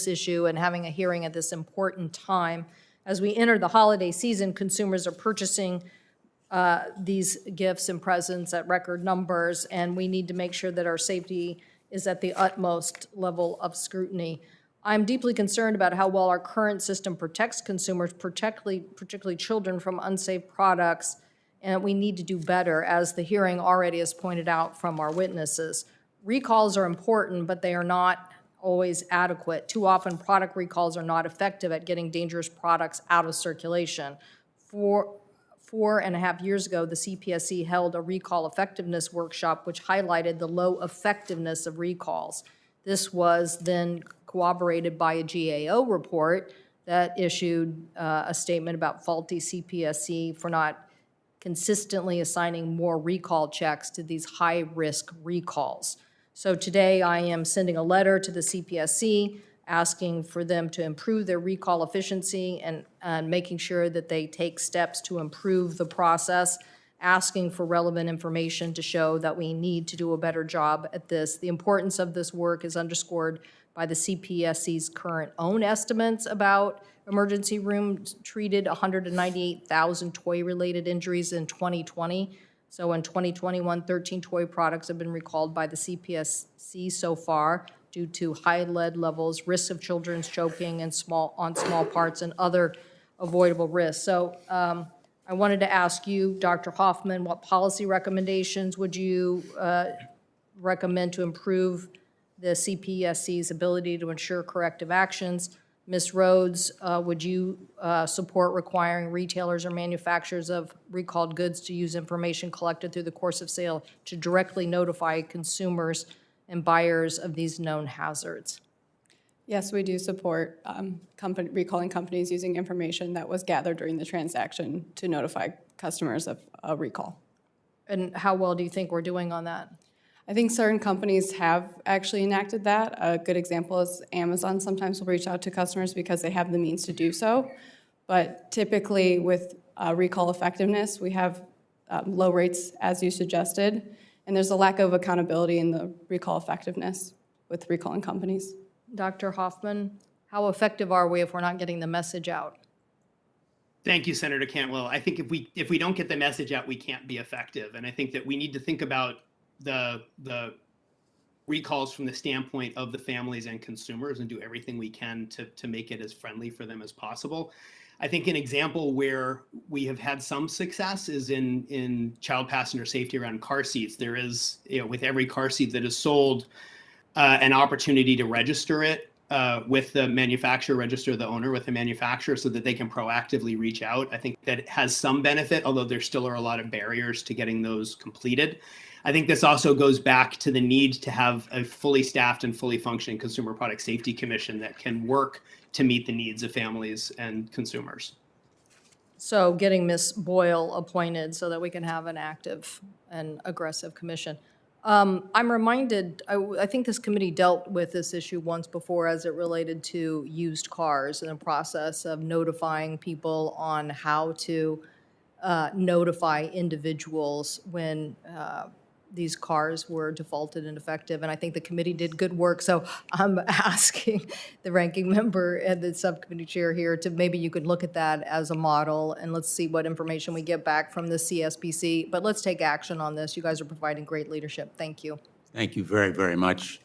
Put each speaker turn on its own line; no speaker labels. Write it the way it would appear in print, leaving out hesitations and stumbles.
this issue and having a hearing at this important time. As we enter the holiday season, consumers are purchasing these gifts and presents at record numbers, and we need to make sure that our safety is at the utmost level of scrutiny. I'm deeply concerned about how well our current system protects consumers, particularly children, from unsafe products, and we need to do better, as the hearing already has pointed out from our witnesses. Recalls are important, but they are not always adequate. Too often, product recalls are not effective at getting dangerous products out of circulation. 4.5 years ago, the CPSC held a recall effectiveness workshop which highlighted the low effectiveness of recalls. This was then corroborated by a GAO report that issued a statement about faulty CPSC for not consistently assigning more recall checks to these high-risk recalls. So today I am sending a letter to the CPSC asking for them to improve their recall efficiency and making sure that they take steps to improve the process, asking for relevant information to show that we need to do a better job at this. The importance of this work is underscored by the CPSC's current own estimates about emergency rooms treated 198,000 toy-related injuries in 2020. So in 2021, 13 toy products have been recalled by the CPSC so far due to high lead levels, risks of children's choking and on small parts, and other avoidable risks. So I wanted to ask you, Dr. Hoffman, what policy recommendations would you recommend to improve the CPSC's ability to ensure corrective actions? Ms. Rhodes, would you support requiring retailers or manufacturers of recalled goods to use information collected through the course of sale to directly notify consumers and buyers of these known hazards?
Yes, we do support recalling companies using information that was gathered during the transaction to notify customers of a recall.
And how well do you think we're doing on that?
I think certain companies have actually enacted that. A good example is Amazon sometimes will reach out to customers because they have the means to do so. But typically with recall effectiveness, we have low rates, as you suggested, and there's a lack of accountability in the recall effectiveness with recalling companies.
Dr. Hoffman, how effective are we if we're not getting the message out?
Thank you, Senator Cantwell. I think if we don't get the message out, we can't be effective. And I think that we need to think about the recalls from the standpoint of the families and consumers and do everything we can to make it as friendly for them as possible. I think an example where we have had some success is in child passenger safety around car seats. There is, with every car seat that is sold, an opportunity to register it with the manufacturer, register the owner with the manufacturer so that they can proactively reach out. I think that has some benefit, although there still are a lot of barriers to getting those completed. I think this also goes back to the need to have a fully staffed and fully functioning Consumer Product Safety Commission that can work to meet the needs of families and consumers.
So getting Ms. Boyle appointed so that we can have an active and aggressive commission. I'm reminded, I think this committee dealt with this issue once before as it related to used cars and the process of notifying people on how to notify individuals when these cars were defaulted and defective, and I think the committee did good work. So I'm asking the ranking member and the subcommittee chair here to maybe you could look at that as a model, and let's see what information we get back from the CSPC. But let's take action on this. You guys are providing great leadership. Thank you.
Thank you very, very much.